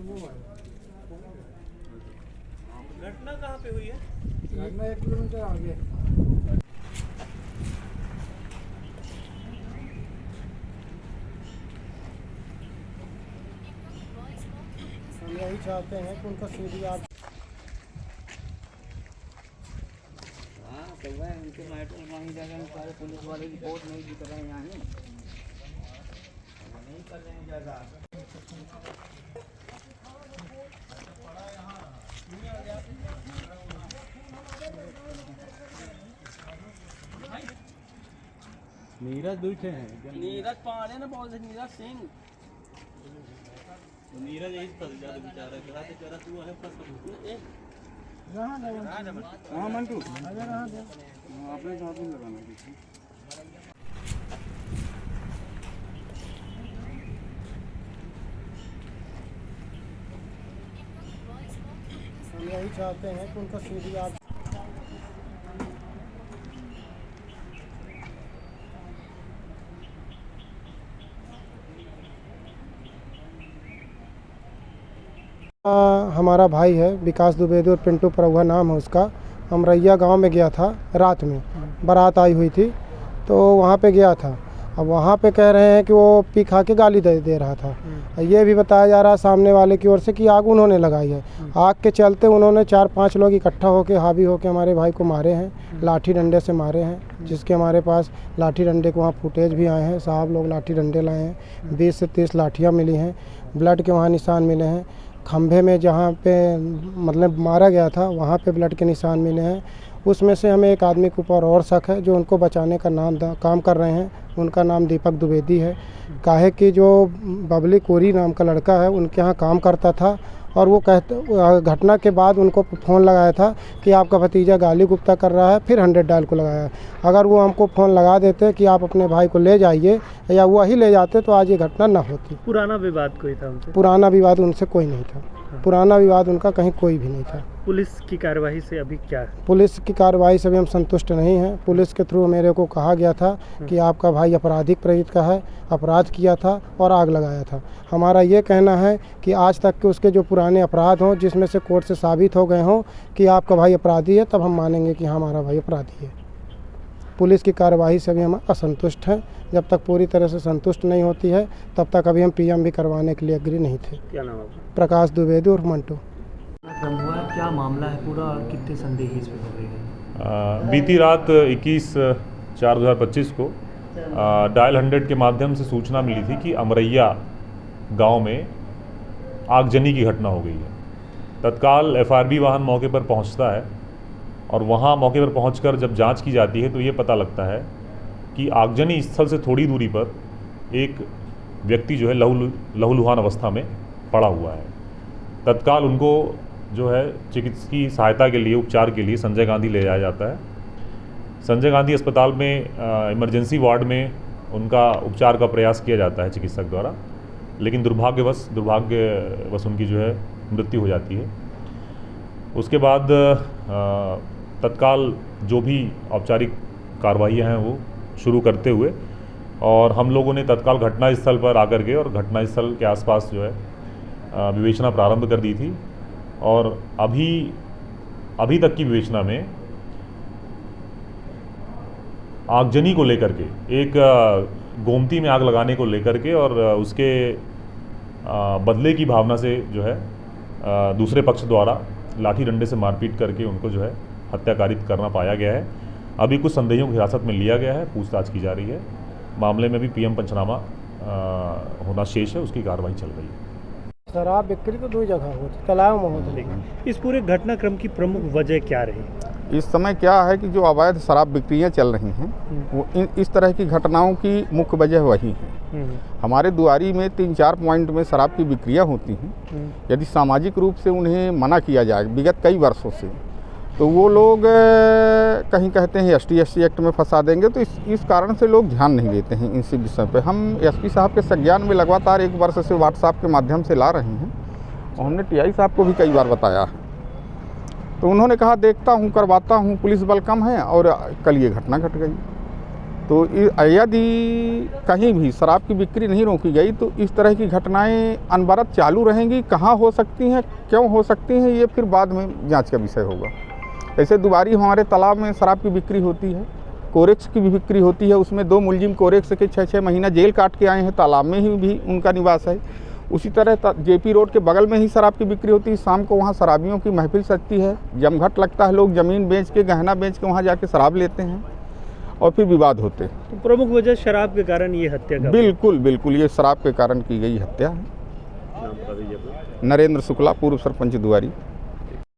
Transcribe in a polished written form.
घटना कहाँ पे हुई है? घटना 1 किलोमीटर आगे। हम यही चाहते हैं कि उनका सीधी आप कई बार उनके मैटर वहीं जगह सारे पुलिस वाले रिपोर्ट नहीं दिख रहे हैं यहाँ नहीं कर रहे हैं ज़्यादा। नीरज दूठे हैं, नीरज पाड़े ना बोल नीरज सिंह। नीरज यही फंस जाता बेचारा, कहा तो चला तू है फंस। हाँ मंटू अपने साथ में लगाना। हम यही चाहते हैं कि उनका सीधी आप हमारा भाई है विकास द्विवेदी और पिंटू प्रभुआ नाम है उसका। अमरैया गांव में गया था रात में, बारात आई हुई थी तो वहाँ पे गया था। अब वहाँ पे कह रहे हैं कि वो पी खा के गाली दे रहा था। ये भी बताया जा रहा है सामने वाले की ओर से कि आग उन्होंने लगाई है। आग के चलते उन्होंने 4-5 लोग इकट्ठा होकर हावी होकर हमारे भाई को मारे हैं, लाठी डंडे से मारे हैं, जिसके हमारे पास लाठी डंडे के वहाँ फुटेज भी आए हैं। साहब लोग लाठी डंडे लाए हैं, 20 से 30 लाठियाँ मिली हैं, ब्लड के वहाँ निशान मिले हैं। खंभे में जहाँ पे मतलब मारा गया था वहाँ पे ब्लड के निशान मिले हैं। उसमें से हमें एक आदमी के ऊपर और शक है जो उनको बचाने का काम कर रहे हैं। उनका नाम दीपक द्विवेदी है। काहे कि जो बबली कोरी नाम का लड़का है उनके यहाँ काम करता था और वो घटना के बाद उनको फ़ोन लगाया था कि आपका भतीजा गाली गुप्ता कर रहा है, फिर 100 डायल को लगाया। अगर वो हमको फ़ोन लगा देते कि आप अपने भाई को ले जाइए या वही ले जाते तो आज ये घटना ना होती। पुराना विवाद कोई था उनसे? पुराना विवाद उनसे कोई नहीं था। पुराना विवाद उनका कहीं कोई भी नहीं था। पुलिस की कार्रवाई से अभी क्या है? पुलिस की कार्रवाई से भी हम संतुष्ट नहीं हैं। पुलिस के थ्रू मेरे को कहा गया था कि आपका भाई आपराधिक प्रेरित का है, अपराध किया था और आग लगाया था। हमारा ये कहना है कि आज तक के उसके जो पुराने अपराध हों जिसमें से कोर्ट से साबित हो गए हों कि आपका भाई अपराधी है, तब हम मानेंगे कि हाँ हमारा भाई अपराधी है। पुलिस की कार्रवाई से भी हम असंतुष्ट हैं। जब तक पूरी तरह से संतुष्ट नहीं होती है तब तक अभी हम पीएम भी करवाने के लिए एग्री नहीं थे। क्या नाम है? प्रकाश द्विवेदी और मंटू। क्या मामला है पूरा और कितने संदेही इसमें हो रहे हैं? बीती रात 21/4/2025 को डायल 100 के माध्यम से सूचना मिली थी कि अमरैया गांव में आगजनी की घटना हो गई है। तत्काल एफआरबी वाहन मौके पर पहुंचता है और वहां मौके पर पहुंचकर जब जांच की जाती है तो ये पता लगता है कि आगजनी स्थल से थोड़ी दूरी पर एक व्यक्ति जो है लहूलुहान अवस्था में पड़ा हुआ है। तत्काल उनको जो है चिकित्सकीय सहायता के लिए, उपचार के लिए संजय गांधी ले जाया जाता है। संजय गांधी अस्पताल में इमरजेंसी वार्ड में उनका उपचार का प्रयास किया जाता है चिकित्सक द्वारा, लेकिन दुर्भाग्यवश उनकी जो है मृत्यु हो जाती है। उसके बाद तत्काल जो भी औपचारिक कार्रवाइयाँ हैं वो शुरू करते हुए और हम लोगों ने तत्काल घटनास्थल पर आकर के और घटनास्थल के आसपास जो है विवेचना प्रारंभ कर दी थी। और अभी तक की विवेचना में आगजनी को लेकर के, एक गोमती में आग लगाने को लेकर के और उसके बदले की भावना से जो है दूसरे पक्ष द्वारा लाठी डंडे से मारपीट करके उनको जो है हत्या कारित करना पाया गया है। अभी कुछ संदेहियों को हिरासत में लिया गया है, पूछताछ की जा रही है। मामले में भी पीएम पंचनामा होना शेष है, उसकी कार्रवाई चल रही है। शराब बिक्री तो 2 जगह होती, तालाब में होती। इस पूरे घटनाक्रम की प्रमुख वजह क्या रही? इस समय क्या है कि जो अवैध शराब बिक्रियाँ चल रही हैं वो इस तरह की घटनाओं की मुख्य वजह वही है। हमारे दुआरी में 3-4 पॉइंट में शराब की बिक्रियाँ होती हैं। यदि सामाजिक रूप से उन्हें मना किया जाए विगत कई वर्षों से, तो वो लोग कहीं कहते हैं ST एक्ट में फंसा देंगे, तो इस कारण से लोग ध्यान नहीं देते हैं इसी विषय पे। हम SP साहब के संज्ञान में लगातार 1 वर्ष से व्हाट्सएप के माध्यम से ला रहे हैं और हमने TI साहब को भी कई बार बताया, तो उन्होंने कहा देखता हूँ, करवाता हूँ, पुलिस बल कम है और कल ये घटना घट गई। तो यदि कहीं भी शराब की बिक्री नहीं रोकी गई तो इस तरह की घटनाएं अनवरत चालू रहेंगी। कहाँ हो सकती हैं, क्यों हो सकती हैं, ये फिर बाद में जांच का विषय होगा। ऐसे दुबारी हमारे तालाब में शराब की बिक्री होती है, कोरेक्स की भी बिक्री होती है। उसमें 2 मुलजिम कोरेक्स के 6-6 महीना जेल काट के आए हैं, तालाब में ही भी उनका निवास है। उसी तरह जेपी रोड के बगल में ही शराब की बिक्री होती है। शाम को वहाँ शराबियों की महफिल सजती है, जमघट लगता है, लोग ज़मीन बेच के, गहना बेच के वहाँ जाके शराब लेते हैं और फिर विवाद होते हैं। तो प्रमुख वजह शराब के कारण ये हत्या का? बिल्कुल बिल्कुल, ये शराब के कारण की गई हत्या है। नरेंद्र शुक्ला, पूर्व सरपंच दुआरी।